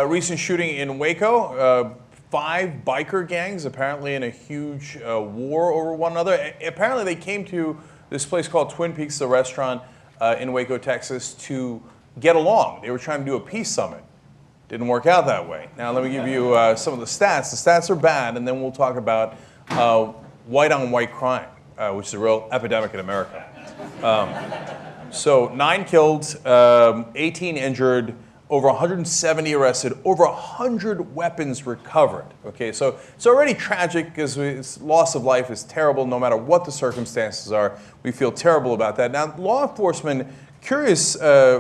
Recent shooting in Waco. 5 biker gangs apparently in a huge war over one another. Apparently they came to this place called Twin Peaks, the restaurant in Waco, Texas, to get along. They were trying to do a peace summit. Didn't work out that way. Now let me give you some of the stats. The stats are bad, and then we'll talk about white-on-white crime, which is a real epidemic in America. So 9 killed, 18 injured, over 170 arrested, over 100 weapons recovered. Okay, so it's already tragic because loss of life is terrible no matter what the circumstances are. We feel terrible about that. Now, law enforcement, curious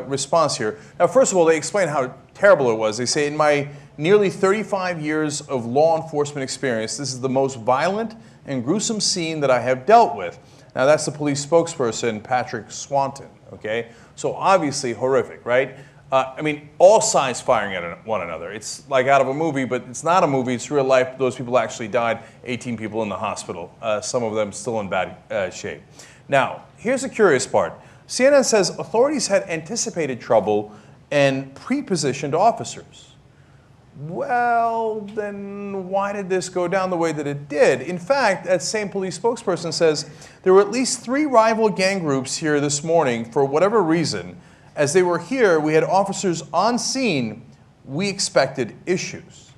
response here. Now, first of all, they explain how terrible it was. They say, in my nearly 35 years of law enforcement experience, this is the most violent and gruesome scene that I have dealt with. Now, that's the police spokesperson, Patrick Swanton, okay? So obviously horrific, right? I mean, all sides firing at one another. It's like out of a movie, but it's not a movie. It's real life. Those people actually died. 18 people in the hospital. Some of them still in bad shape. Now, here's the curious part. CNN says authorities had anticipated trouble and pre-positioned officers. Well, then why did this go down the way that it did? In fact, that same police spokesperson says there were at least 3 rival gang groups here this morning for whatever reason. As they were here, we had officers on scene. We expected issues.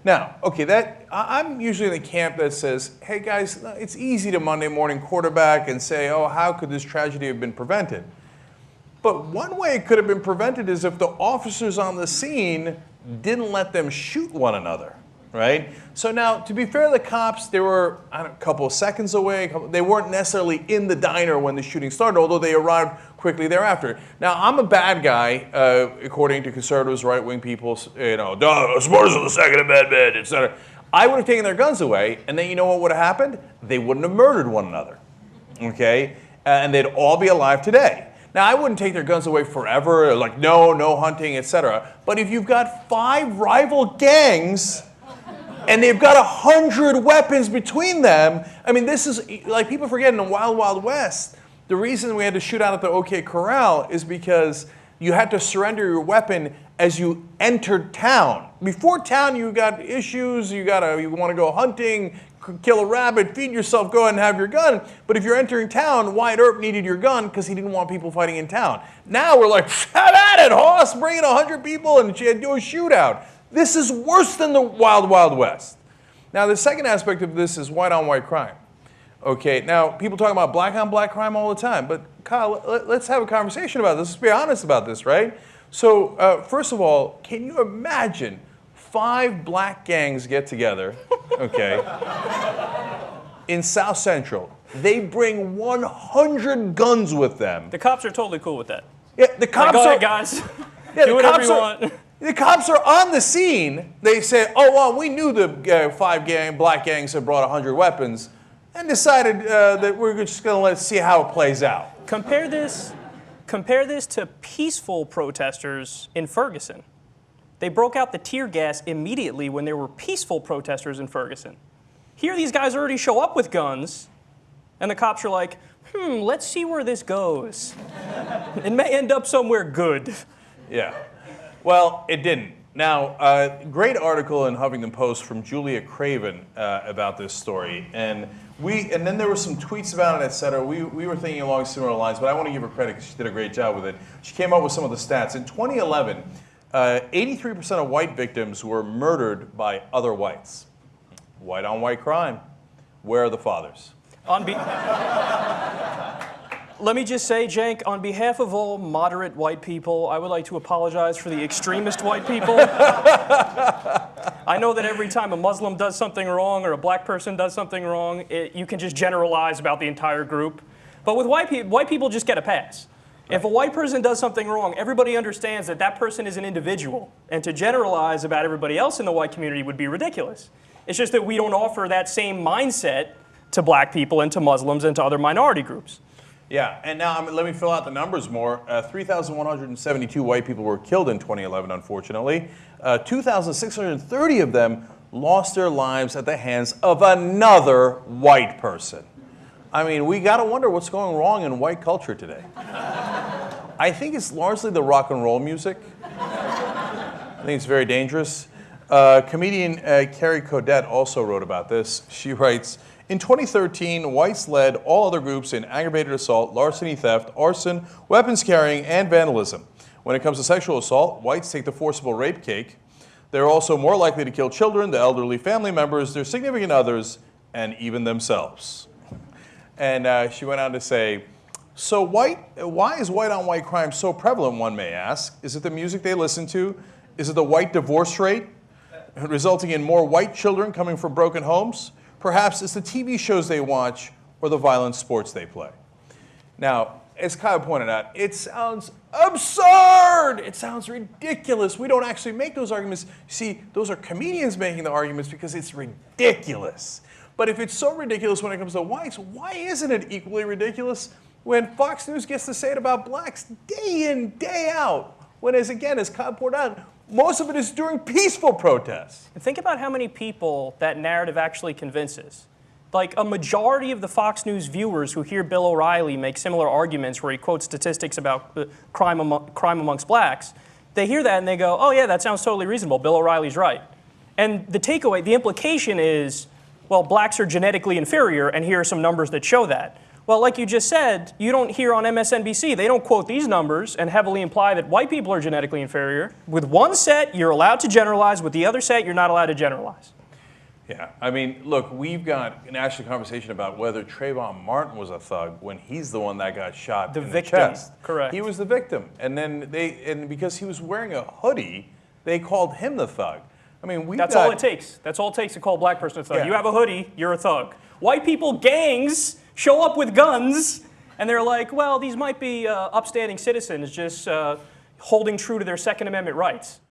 Now, okay, I'm usually in the camp that says, hey guys, it's easy to Monday morning quarterback and say, oh, how could this tragedy have been prevented? But one way it could have been prevented is if the officers on the scene didn't let them shoot one another, right? So now, to be fair to the cops, they were a couple of seconds away. They weren't necessarily in the diner when the shooting started, although they arrived quickly thereafter. Now, I'm a bad guy, according to conservatives, right-wing people, you know, sports are the second amendment, etc. I would have taken their guns away, and then you know what would have happened? They wouldn't have murdered one another, okay? And they'd all be alive today. Now, I wouldn't take their guns away forever, like no hunting, etc. But if you've got 5 rival gangs and they've got 100 weapons between them, I mean, this is, like, people forget in the Wild Wild West, the reason we had to shoot out at the OK Corral is because you had to surrender your weapon as you entered town. Before town, you got issues, you want to go hunting, kill a rabbit, feed yourself, go ahead and have your gun. But if you're entering town, Wyatt Earp needed your gun because he didn't want people fighting in town. Now we're like, have at it, Hoss, bring in 100 people and do a shootout. This is worse than the Wild Wild West. Now, the second aspect of this is white-on-white crime. Okay, now, people talk about black-on-black crime all the time, but Kyle, let's have a conversation about this. Let's be honest about this, right? So, first of all, can you imagine 5 black gangs get together, okay, in South Central? They bring 100 guns with them. The cops are totally cool with that. Yeah, the cops go ahead, guys. Yeah, do whatever you want. The cops are on the scene. They say, oh, well, we knew the 5 black gangs had brought 100 weapons and decided that we're just going to see how it plays out. Compare this to peaceful protesters in Ferguson. They broke out the tear gas immediately when there were peaceful protesters in Ferguson. Here, these guys already show up with guns, and the cops are like, let's see where this goes. It may end up somewhere good. Yeah. Well, it didn't. Now, great article in Huffington Post from Julia Craven about this story, and then there were some tweets about it, etc. We were thinking along similar lines, but I want to give her credit because she did a great job with it. She came up with some of the stats. In 2011, 83% of white victims were murdered by other whites. White-on-white crime. Where are the fathers? Let me just say, Cenk, on behalf of all moderate white people, I would like to apologize for the extremist white people. I know that every time a Muslim does something wrong or a black person does something wrong, you can just generalize about the entire group. But with white people just get a pass. If a white person does something wrong, everybody understands that that person is an individual. And to generalize about everybody else in the white community would be ridiculous. It's just that we don't offer that same mindset to black people and to Muslims and to other minority groups. Yeah, and now let me fill out the numbers more. 3,172 white people were killed in 2011, unfortunately. 2,630 of them lost their lives at the hands of another white person. I mean, we got to wonder what's going wrong in white culture today. I think it's largely the rock and roll music. think it's very dangerous. Comedian Carrie Caudette also wrote about this. She writes, in 2013, whites led all other groups in aggravated assault, larceny, theft, arson, weapons carrying, and vandalism. When it comes to sexual assault, whites take the forcible rape cake. They're also more likely to kill children, the elderly, family members, their significant others, and even themselves. And she went on to say, so why is white-on-white crime so prevalent, one may ask? Is it the music they listen to? Is it the white divorce rate, resulting in more white children coming from broken homes? Perhaps it's the TV shows they watch or the violent sports they play. Now, as Kyle pointed out, it sounds absurd. It sounds ridiculous. We don't actually make those arguments. See, those are comedians making the arguments because it's ridiculous. But if it's so ridiculous when it comes to whites, why isn't it equally ridiculous when Fox News gets to say it about blacks day in, day out? When, as Kyle pointed out, most of it is during peaceful protests. And think about how many people that narrative actually convinces. Like a majority of the Fox News viewers who hear Bill O'Reilly make similar arguments where he quotes statistics about crime amongst blacks, they hear that and they go, oh yeah, that sounds totally reasonable. Bill O'Reilly's right. And the takeaway, the implication is, well, blacks are genetically inferior, and here are some numbers that show that. Well, like you just said, you don't hear on MSNBC, they don't quote these numbers and heavily imply that white people are genetically inferior. With one set, you're allowed to generalize. With the other set, you're not allowed to generalize. Yeah, I mean, look, we've got a national conversation about whether Trayvon Martin was a thug when he's the one that got shot in the chest. Correct. He was the victim, and then because he was wearing a hoodie, they called him the thug. I mean, That's all it takes. That's all it takes to call a black person a thug. Yeah. You have a hoodie, you're a thug. White people, gangs, show up with guns, and they're like, well, these might be upstanding citizens just holding true to their Second Amendment rights.